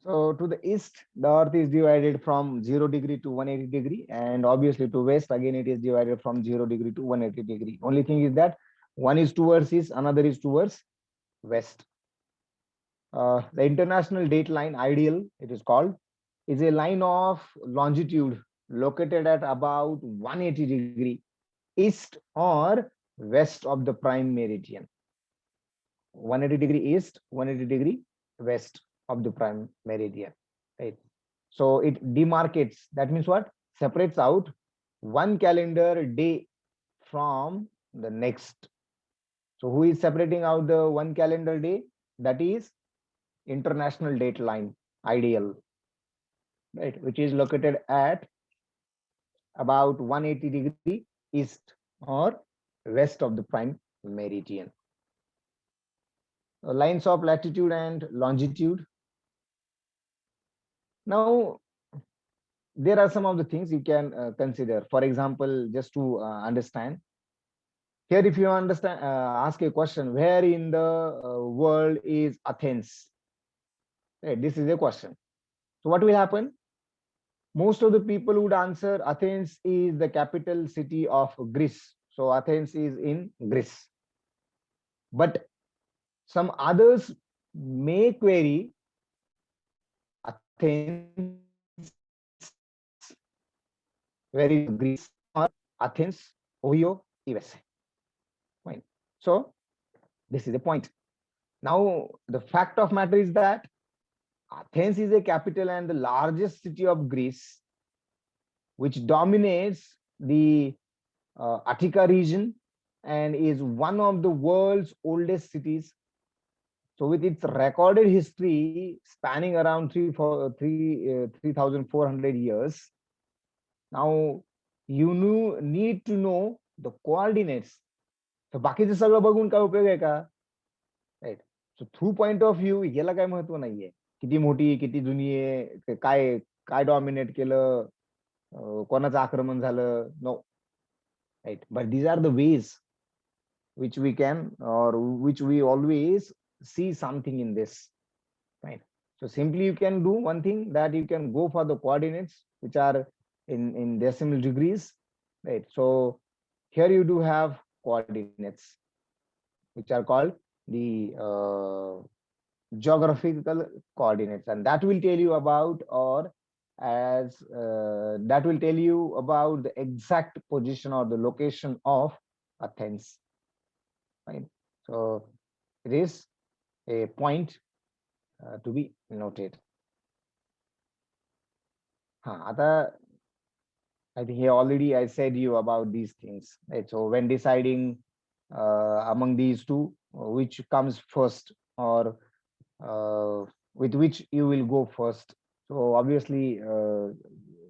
So to the east, the earth is divided from 0 degree to 180 degree, and obviously to west, again it is divided from 0 degree to 180 degree. Only thing is that one is towards east, another is towards west. The international date line ideal, it is called, is a line of longitude located at about 180 degree east or west of the prime meridian. 180 degree east, 180 degree west of the prime meridian, right? So it demarcates, that means what? Separates out one calendar day from the next. So who is separating out the one calendar day? That is international date line ideal, right? Which is located at about 180 degree east or west of the prime meridian. Lines of latitude and longitude. Now, there are some of the things you can consider. For example, just to understand, here if you understand, ask a question, where in the world is Athens? Right, this is a question. So what will happen? Most of the people would answer Athens is the capital city of Greece. So Athens is in Greece. But some others may query Athens, where is Greece, or Athens, Ohio, USA. Fine. So this is the point. Now, the fact of matter is that Athens is a capital and the largest city of Greece, which dominates the Attica region and is one of the world's oldest cities. So with its recorded history spanning around 3,400 years, now you need to know the coordinates. So बाकीचं सगळं बघून काय उपयोग आहे का? Right. So through point of view याला काय महत्व नाहीये, किती मोठी, किती जुनी आहे, काय काय डॉमिनेट केलं, कोणाचं आक्रमण झालं, no. Right, but these are the ways which we can, or which we always see something in this, right? So simply you can do one thing, that you can go for the coordinates which are in decimal degrees, right? So here you do have coordinates which are called the geographical coordinates, and that will tell you about, or as that will tell you about the exact position or the location of Athens, right? So it is a point to be noted. I think here already I said you about these things, right? So when deciding among these two, which comes first, or with which you will go first. So obviously,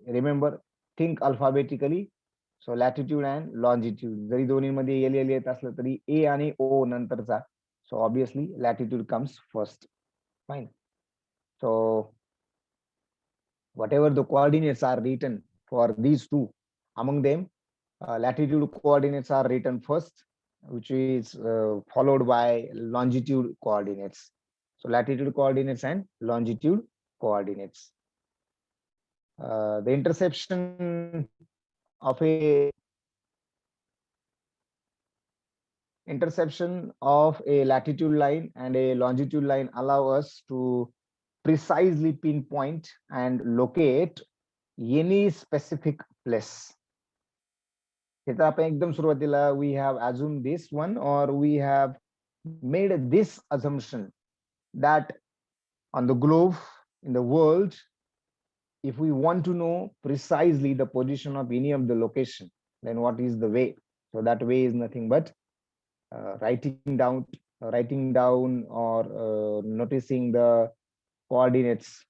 remember, think alphabetically. So latitude and longitude. जरी दोन्हीमध्ये L L येत असलं तरी ए आणि ओ नंतरचा. So obviously latitude comes first. Fine. So whatever the coordinates are written for these two, among them, latitude coordinates are written first, which is followed by longitude coordinates. So latitude coordinates and longitude coordinates. The intersection of a latitude line and a longitude line allow us to precisely pinpoint and locate any specific place. We have assumed this one, or we have made this assumption that on the globe, in the world, if we want to know precisely the position of any of the location, then what is the way? So that way is nothing but writing down or noticing the coordinates,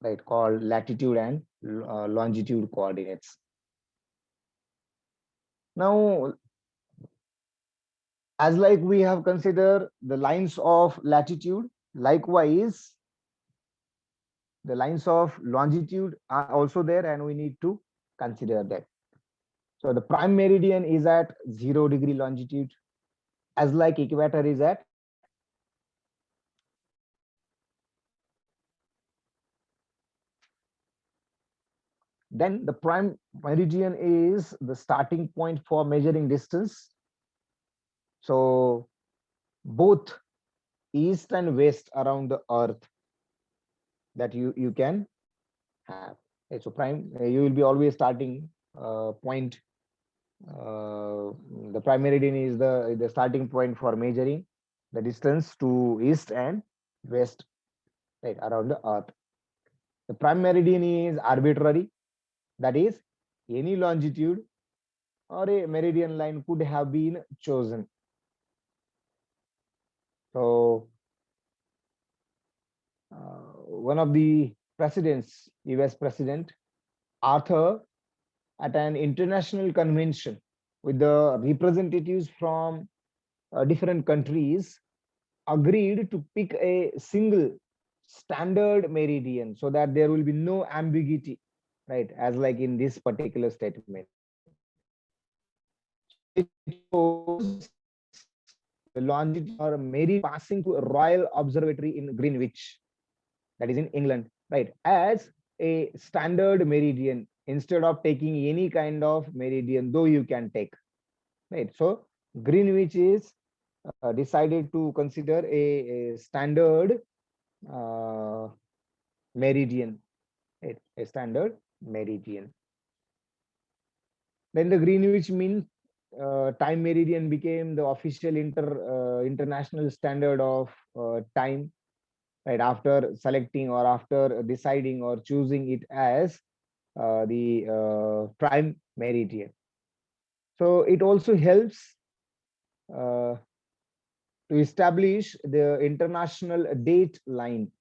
right, called latitude and longitude coordinates. Now, as like we have considered the lines of latitude, likewise the lines of longitude are also there, and we need to consider that. So the prime meridian is at 0 degree longitude, as like equator is at Then the prime meridian is the starting point for measuring distance. So both east and west around the earth that you can have. Okay, so prime, you will be always starting point. The prime meridian is the starting point for measuring the distance to east and west, right, around the earth. The prime meridian is arbitrary, that is, any longitude or a meridian line could have been chosen. So one of the presidents, US President Arthur, at an international convention with the representatives from different countries, agreed to pick a single standard meridian so that there will be no ambiguity, right, as like in this particular statement. So they chose the longitude or meridian passing to a Royal Observatory in Greenwich, that is in England, right, as a standard meridian instead of taking any kind of meridian, though you can take, right. So Greenwich is decided to consider a standard uh, meridian, right, a standard meridian. Then the Greenwich Mean Time meridian became the official international standard of time, right, after selecting or after deciding or choosing it as the prime meridian. So it also helps uh, to establish the international date line.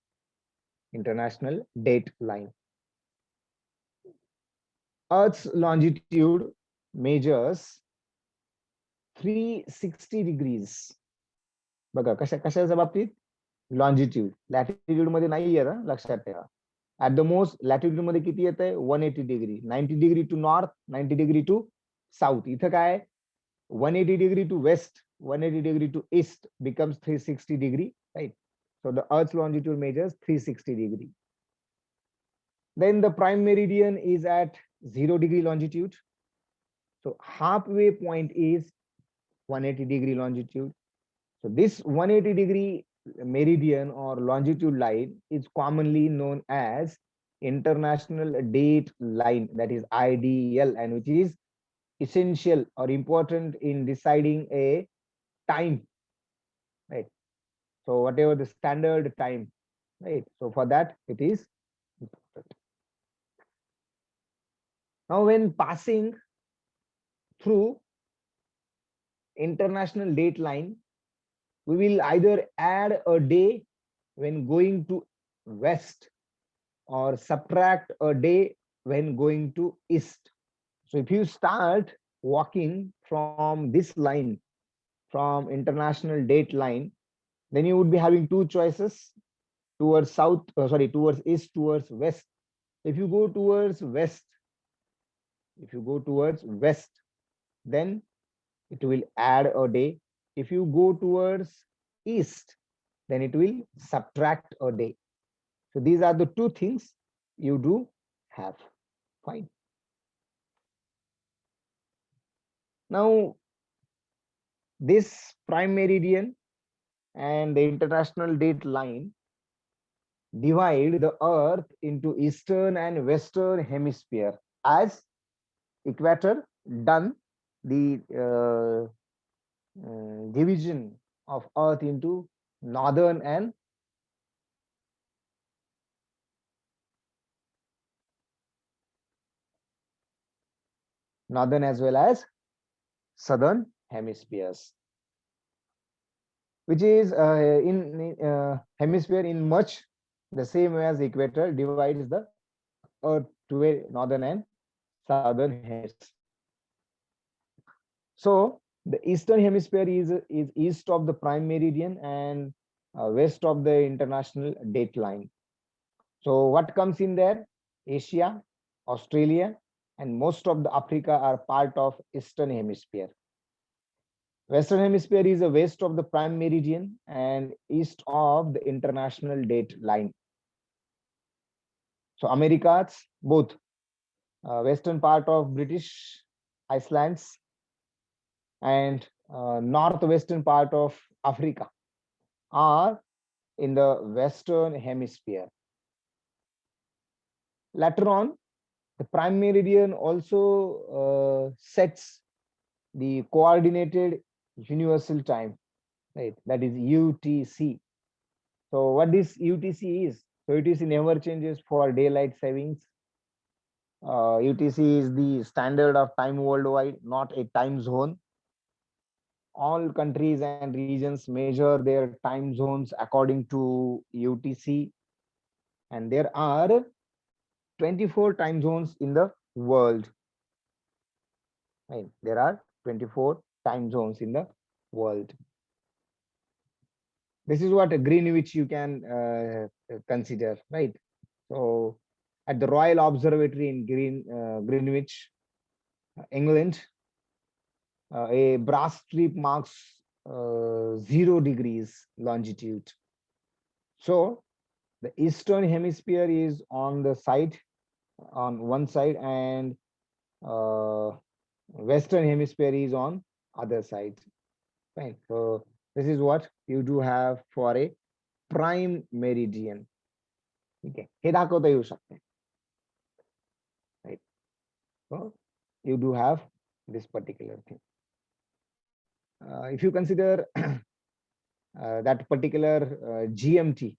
Earth's longitude measures 360 degrees. बघा कशाच्या बाबतीत, longitude, latitude मध्ये नाही आहे ना, लक्षात ठेवा. At the most latitude मध्ये किती येत आहे, 180 degree, 90 degree to north, 90 degree to south. इथं काय, 180 degree to west, 180 degree to east becomes 360 degree, right? So the Earth's longitude measures 360 degree. Then the prime meridian is at 0 degree longitude. So halfway point is 180 degree longitude. So this 180 degree meridian or longitude line is commonly known as International Date Line, that is IDL, and which is essential or important in deciding a time, right? So whatever the standard time, right? So for that it is important. Now when passing through international date line, we will either add a day when going to west or subtract a day when going to east. So if you start walking from this line, from international date line, then you would be having two choices, towards south, towards east, towards west. If you go towards west, then it will add a day. If you go towards east, then it will subtract a day. So these are the two things you do have. Fine. Now, this prime meridian and the international date line divide the earth into eastern and western hemisphere, as equator done the division of earth into northern and as well as southern hemispheres, which is in hemisphere in much the same way as equator divides the earth to a northern and southern hemispheres. So the eastern hemisphere is east of the prime meridian and west of the international date line. So what comes in there? Asia, Australia, and most of the Africa are part of eastern hemisphere. Western hemisphere is the west of the prime meridian and east of the international date line. So Americas, both western part of British Islands, and northwestern part of Africa are in the Western Hemisphere. Later on, the prime meridian also sets the coordinated universal time, right? That is UTC. So what this UTC is? So it is never changes for daylight savings. UTC is the standard of time worldwide, not a time zone. All countries and regions measure their time zones according to UTC, and there are 24 time zones in the world. Right? There are 24 time zones in the world. This is what a Greenwich you can consider, right? So at the Royal Observatory in Greenwich, England, a brass strip marks 0 degrees longitude. So the eastern hemisphere is on the side, on one side, and western hemisphere is on other side. Right. So this is what you do have for a prime meridian. Okay. हे दाखवता येऊ शकते. Right. So you do have this particular thing. If you consider that particular GMT,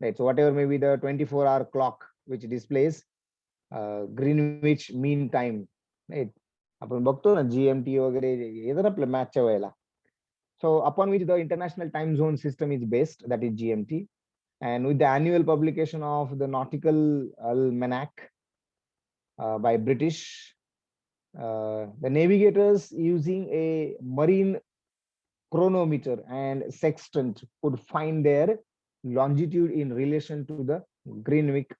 right? So whatever may be the 24-hour clock which displays Greenwich Mean Time, right? आपण बघतो ना GMT वगैरे येतं आपल्या मॅचच्या वेळेला. So upon which the international time zone system is based, that is GMT, and with the annual publication of the Nautical Almanac by British, the navigators using a marine chronometer and sextant could find their longitude in relation to the Greenwich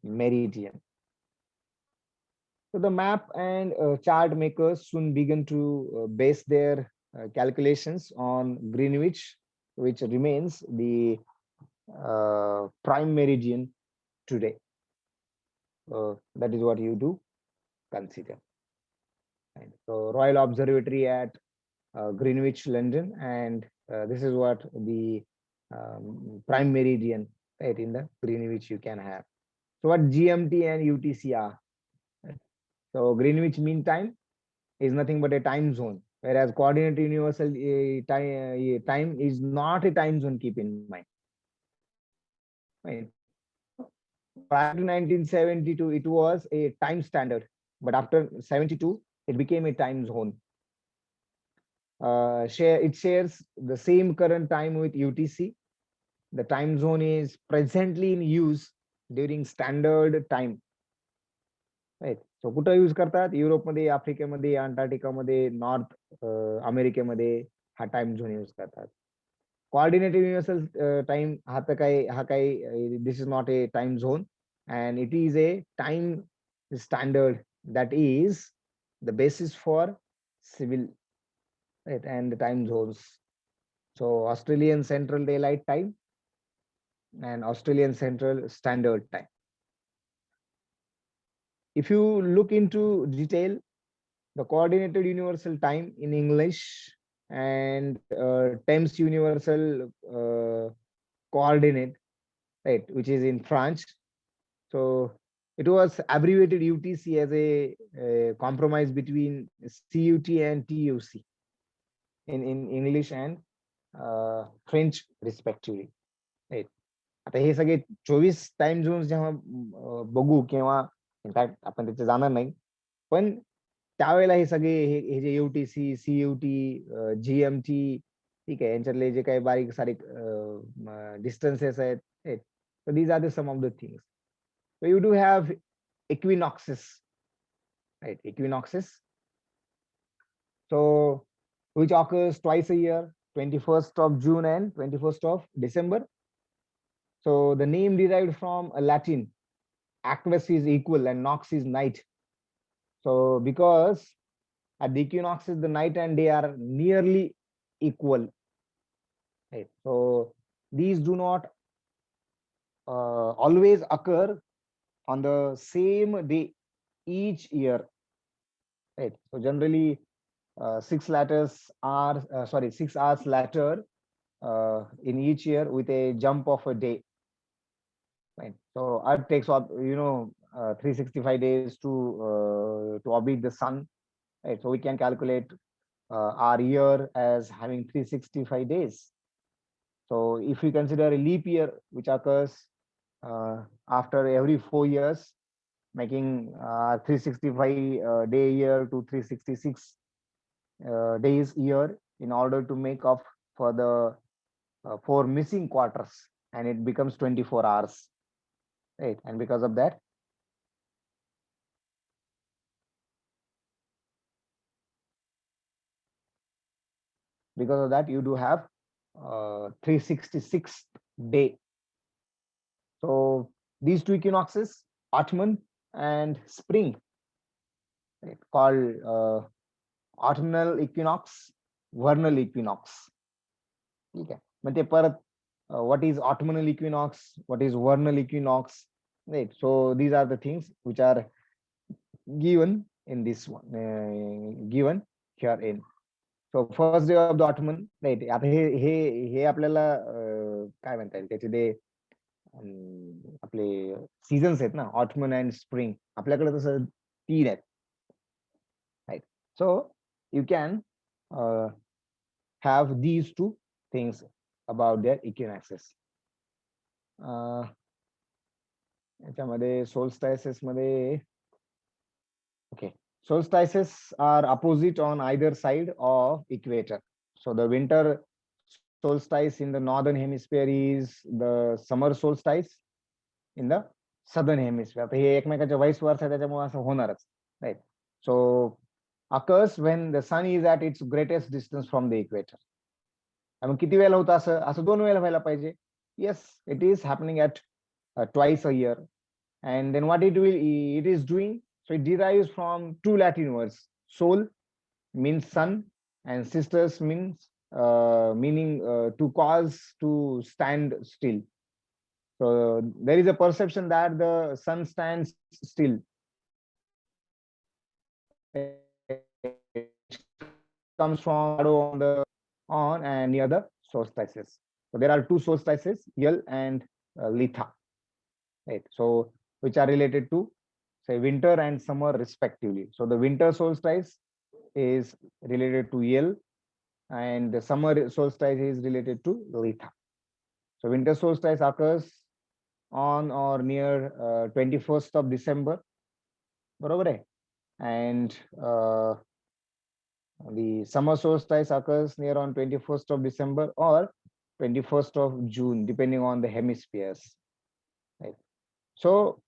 meridian. So the map and chart makers soon began to base their calculations on Greenwich, which remains the prime meridian today. That is what you do consider. And so Royal Observatory at Greenwich, London, and this is what the prime meridian, right, in the Greenwich you can have. So what GMT and UTC are? So Greenwich Mean Time is nothing but a time zone, whereas Coordinated Universal time is not a time zone. Keep in mind. Right. Prior to 1972, it was a time standard, but after 72, it became a time zone. It shares the same current time with UTC. The time zone is presently in use during standard time. Right. So कुठं use करतात? युरोपमध्ये, आफ्रिकेमध्ये, अंटार्क्टिकामध्ये, north अमेरिकेमध्ये हा time zone use करतात. Coordinated universal time हा काही this is not a time zone, and it is a time standard that is the basis for civil, right, and the time zones. So Australian Central Daylight Time and Australian Central Standard Time. If you look into detail, the Coordinated Universal Time in English and Thames Universal Coordinate, right, which is in French. So it was abbreviated UTC as a compromise between CUT and TUC in English and French respectively. Right. आता हे सगळे 24 time zones जेव्हा बघू किंवा in fact आपण त्याचे जाणार नाही, पण त्यावेळेला हे सगळे हे जे UTC, CUT, GMT, ठीक आहे, यांच्यातले जे काही बारीक सारीक डिस्टन्सेस आहेत, so these are the some of the things. So you do have equinoxes, right? Equinoxes. So which occurs twice a year, 21st of June and 21st of December. So the name derived from a Latin, aquus is equal and nox is night. So because at the equinoxes, the night and day are nearly equal. Right? So these do not always occur on the same day each year, right? So generally 6 hours later in each year with a jump of a day, right? So Earth takes up 365 days to orbit the sun, right? So we can calculate our year as having 365 days. So if we consider a leap year which occurs after every 4 years, making 365 day year to 366 days year, in order to make up for the 4 missing quarters, and it becomes 24 hours, right? And because of that, you do have 366th day. So these two equinoxes, autumn and spring, right, called autumnal equinox, vernal equinox. Okay. What is autumnal equinox? What is vernal equinox? Right. So these are the things which are given in this one, given here in. So first day of the autumn, right? आता हे आपल्याला काय म्हणता येईल त्याचे ते आपले seasons आहेत ना, ऑटमन अँड स्प्रिंग. आपल्याकडे तसं 3 आहेत, right? So you can have these two things about their equinoxes. याच्यामध्ये solstices मध्ये, okay, solstices are opposite on either side of equator. So the winter solstice in the northern hemisphere is the summer solstice in the southern hemisphere. आता हे एकमेकाच्या voice वर्सा त्याच्यामुळे असं होणारच, right? So occurs when the sun is at its greatest distance from the equator. मग किती वेळेला होतं असं? असं 2 वेळेला व्हायला पाहिजे. Yes, it is happening at twice a year. And then what it is doing, so it derives from 2 Latin words. Sol means sun, and sisters means meaning to cause to stand still. So there is a perception that the sun stands still. It comes from on and near the solstices. So there are 2 solstices, Yel and Litha, right? So which are related to, say, winter and summer respectively. So the winter solstice is related to Yel, and the summer solstice is related to Litha. So winter solstice occurs on or near 21st of December, बरोबर आहे? And the summer solstice occurs near on 21st of December or 21st of June, depending on the hemispheres, right? So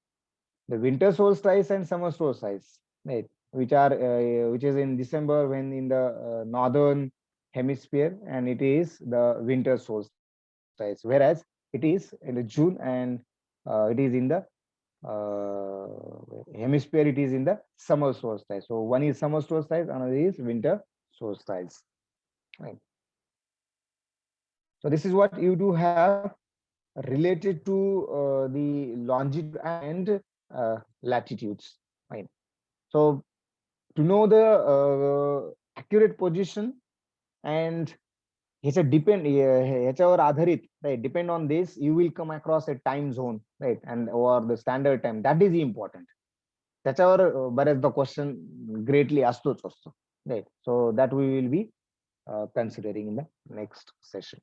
the winter solstice and summer solstice, right, which is in December when in the northern hemisphere, and it is the winter solstice, whereas it is in the June, and it is in the hemisphere, it is in the summer solstice. So one is summer solstice, another is winter solstice, right? So this is what you do have related to the longitude and latitudes, right? So to know the accurate position and ह्याच्यावर आधारित, right, depend on this, you will come across a time zone, right, and or the standard time, that is important. त्याच्यावर बऱ्याचदा question greatly असतोच असतो, right? So that we will be considering in the next session.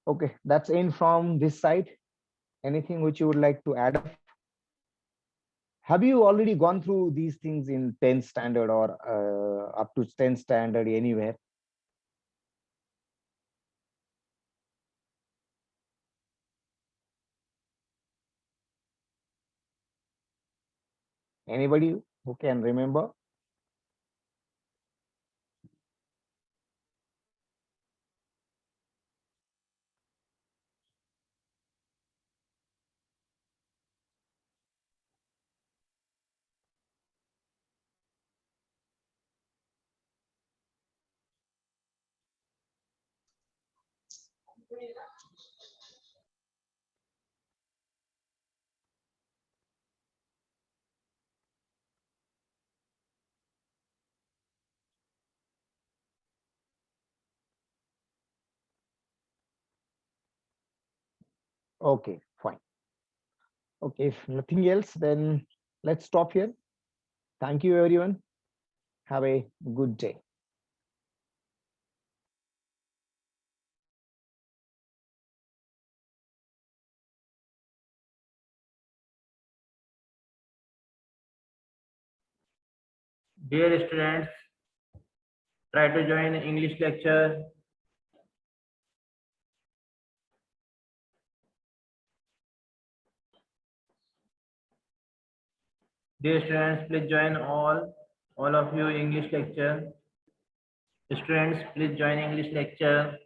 Okay, that's in from this side. Anything which you would like to add? Have you already gone through these things in 10th standard or up to 10th standard anywhere? Anybody who can remember? Okay, fine. Okay, if nothing else, then let's stop here. Thank you, everyone. Have a good day. Dear students, try to join English lecture. Dear students, please join all of you English lecture. Students, please join English lecture.